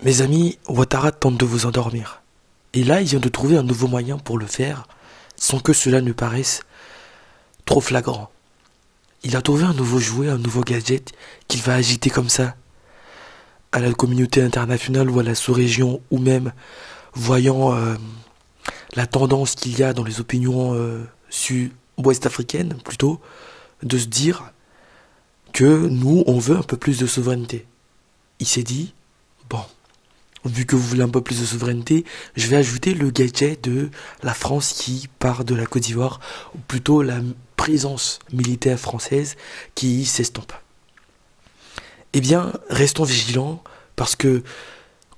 Mes amis, Ouattara tente de vous endormir. Et là, il vient de trouver un nouveau moyen pour le faire, sans que cela ne paraisse trop flagrant. Il a trouvé un nouveau jouet, un nouveau gadget qu'il va agiter comme ça à la communauté internationale ou à la sous-région, ou même voyant la tendance qu'il y a dans les opinions sud-ouest africaines, plutôt, de se dire que nous, on veut un peu plus de souveraineté. Il s'est dit, bon, vu que vous voulez un peu plus de souveraineté, je vais ajouter le gadget de la France qui part de la Côte d'Ivoire, ou plutôt la présence militaire française qui s'estompe. Eh bien, restons vigilants, parce que,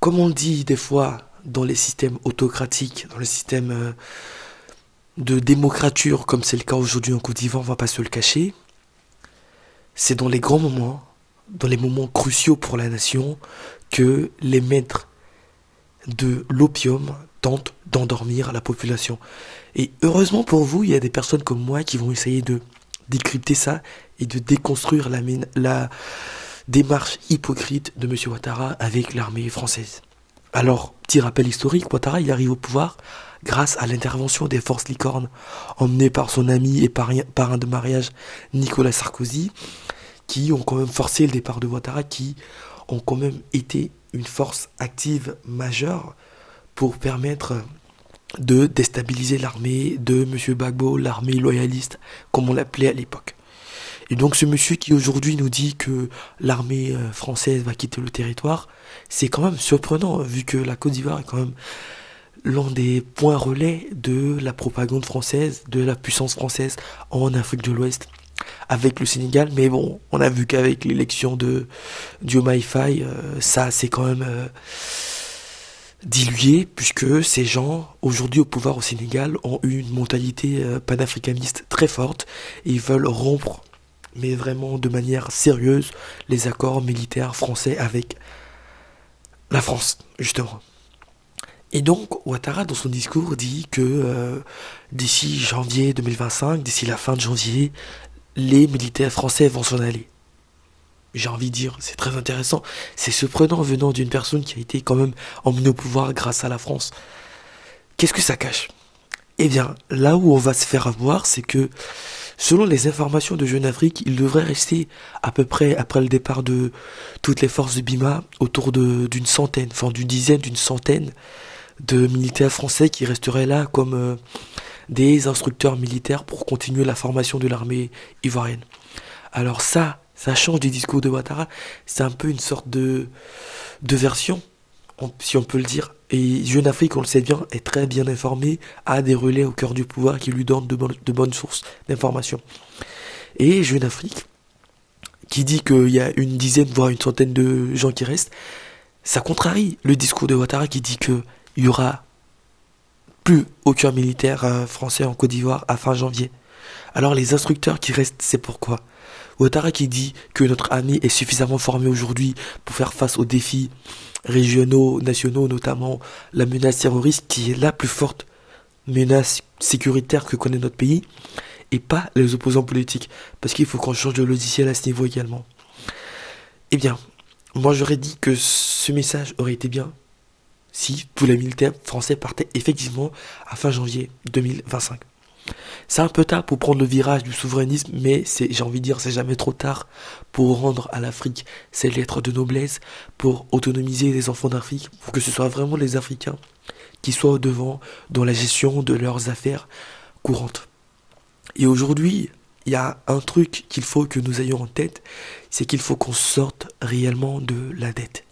comme on dit des fois dans les systèmes autocratiques, dans les systèmes de démocrature, comme c'est le cas aujourd'hui en Côte d'Ivoire, on va pas se le cacher, c'est dans les grands moments, dans les moments cruciaux pour la nation, que les maîtres de l'opium tente d'endormir la population. Et heureusement pour vous, il y a des personnes comme moi qui vont essayer de décrypter ça et de déconstruire la démarche hypocrite de M. Ouattara avec l'armée française. Alors, petit rappel historique, Ouattara il arrive au pouvoir grâce à l'intervention des forces licornes emmenées par son ami et parrain de mariage Nicolas Sarkozy, qui ont quand même forcé le départ de Ouattara, qui ont quand même été une force active majeure pour permettre de déstabiliser l'armée de M. Gbagbo, l'armée loyaliste, comme on l'appelait à l'époque. Et donc ce monsieur qui aujourd'hui nous dit que l'armée française va quitter le territoire, c'est quand même surprenant, vu que la Côte d'Ivoire est quand même l'un des points relais de la propagande française, de la puissance française en Afrique de l'Ouest, avec le Sénégal. Mais bon, on a vu qu'avec l'élection de Diomaye Faye, ça c'est quand même dilué, puisque ces gens, aujourd'hui au pouvoir au Sénégal, ont eu une mentalité panafricaniste très forte, et ils veulent rompre, mais vraiment de manière sérieuse, les accords militaires français avec la France, justement. Et donc, Ouattara, dans son discours, dit que d'ici janvier 2025, d'ici la fin de janvier, les militaires français vont s'en aller. J'ai envie de dire, c'est très intéressant. C'est surprenant venant d'une personne qui a été quand même emmenée au pouvoir grâce à la France. Qu'est-ce que ça cache? Eh bien, là où on va se faire avoir, c'est que, selon les informations de Jeune Afrique, il devrait rester à peu près, après le départ de toutes les forces de Bima, autour d'une centaine, enfin d'une dizaine, d'une centaine de militaires français qui resteraient là comme des instructeurs militaires pour continuer la formation de l'armée ivoirienne. Alors ça change du discours de Ouattara. C'est un peu une sorte de version, si on peut le dire. Et Jeune Afrique, on le sait bien, est très bien informé, a des relais au cœur du pouvoir qui lui donnent de bonnes sources d'informations. Et Jeune Afrique, qui dit qu'il y a une dizaine, voire une centaine de gens qui restent, ça contrarie le discours de Ouattara qui dit que il y aura plus aucun militaire français en Côte d'Ivoire à fin janvier. Alors les instructeurs qui restent, c'est pourquoi Ouattara qui dit que notre armée est suffisamment formée aujourd'hui pour faire face aux défis régionaux, nationaux, notamment la menace terroriste qui est la plus forte menace sécuritaire que connaît notre pays, et pas les opposants politiques, parce qu'il faut qu'on change de logiciel à ce niveau également. Eh bien, moi j'aurais dit que ce message aurait été bien si tous les militaires français partaient effectivement à fin janvier 2025. C'est un peu tard pour prendre le virage du souverainisme, mais j'ai envie de dire, c'est jamais trop tard pour rendre à l'Afrique ses lettres de noblesse, pour autonomiser les enfants d'Afrique, pour que ce soit vraiment les Africains qui soient au devant dans la gestion de leurs affaires courantes. Et aujourd'hui, il y a un truc qu'il faut que nous ayons en tête, c'est qu'il faut qu'on sorte réellement de la dette.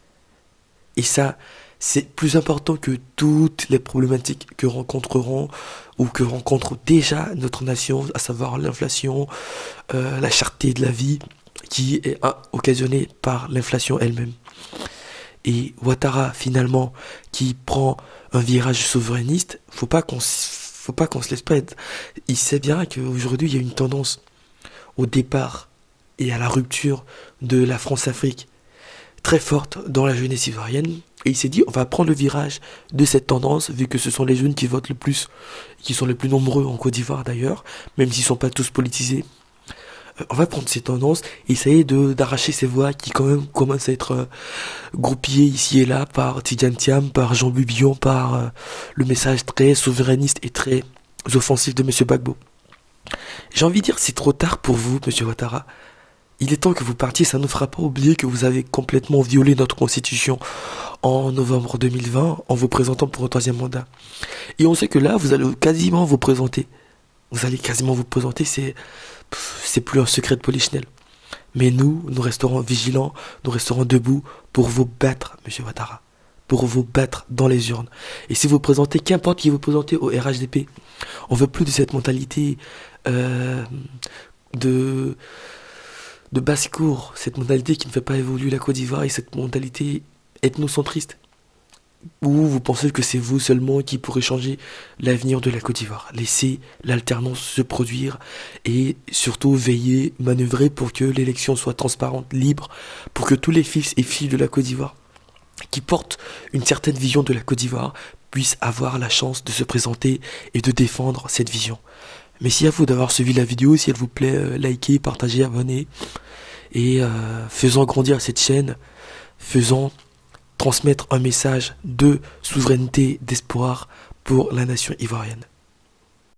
Et ça, c'est plus important que toutes les problématiques que rencontreront ou que rencontre déjà notre nation, à savoir l'inflation, la cherté de la vie, qui est occasionnée par l'inflation elle-même. Et Ouattara, finalement, qui prend un virage souverainiste, faut pas qu'on se laisse perdre. Il sait bien qu'aujourd'hui, il y a une tendance au départ et à la rupture de la France-Afrique très forte dans la jeunesse ivoirienne. Et il s'est dit, on va prendre le virage de cette tendance, vu que ce sont les jeunes qui votent le plus, qui sont les plus nombreux en Côte d'Ivoire d'ailleurs, même s'ils ne sont pas tous politisés. On va prendre ces tendances et essayer d'arracher ces voix qui quand même commencent à être groupillées ici et là par Tidiane Thiam, par Jean Bubillon, par le message très souverainiste et très offensif de Monsieur Gbagbo. J'ai envie de dire, c'est trop tard pour vous, Monsieur Ouattara. Il est temps que vous partiez, ça ne fera pas oublier que vous avez complètement violé notre constitution en novembre 2020 en vous présentant pour un troisième mandat. Et on sait que là, vous allez quasiment vous présenter. Vous allez quasiment vous présenter, c'est plus un secret de Polichinelle. Mais nous resterons vigilants, nous resterons debout pour vous battre, Monsieur Ouattara. Pour vous battre dans les urnes. Et si vous présentez, qu'importe qui vous présentez au RHDP, on veut plus de cette mentalité de basse-cour, cette mentalité qui ne fait pas évoluer la Côte d'Ivoire et cette mentalité ethnocentriste. Ou vous pensez que c'est vous seulement qui pourrez changer l'avenir de la Côte d'Ivoire. Laissez l'alternance se produire et surtout veillez, manœuvrer pour que l'élection soit transparente, libre, pour que tous les fils et filles de la Côte d'Ivoire qui portent une certaine vision de la Côte d'Ivoire puissent avoir la chance de se présenter et de défendre cette vision. Merci à vous d'avoir suivi la vidéo. Si elle vous plaît, likez, partagez, abonnez. Et faisons grandir cette chaîne. Faisons transmettre un message de souveraineté, d'espoir pour la nation ivoirienne.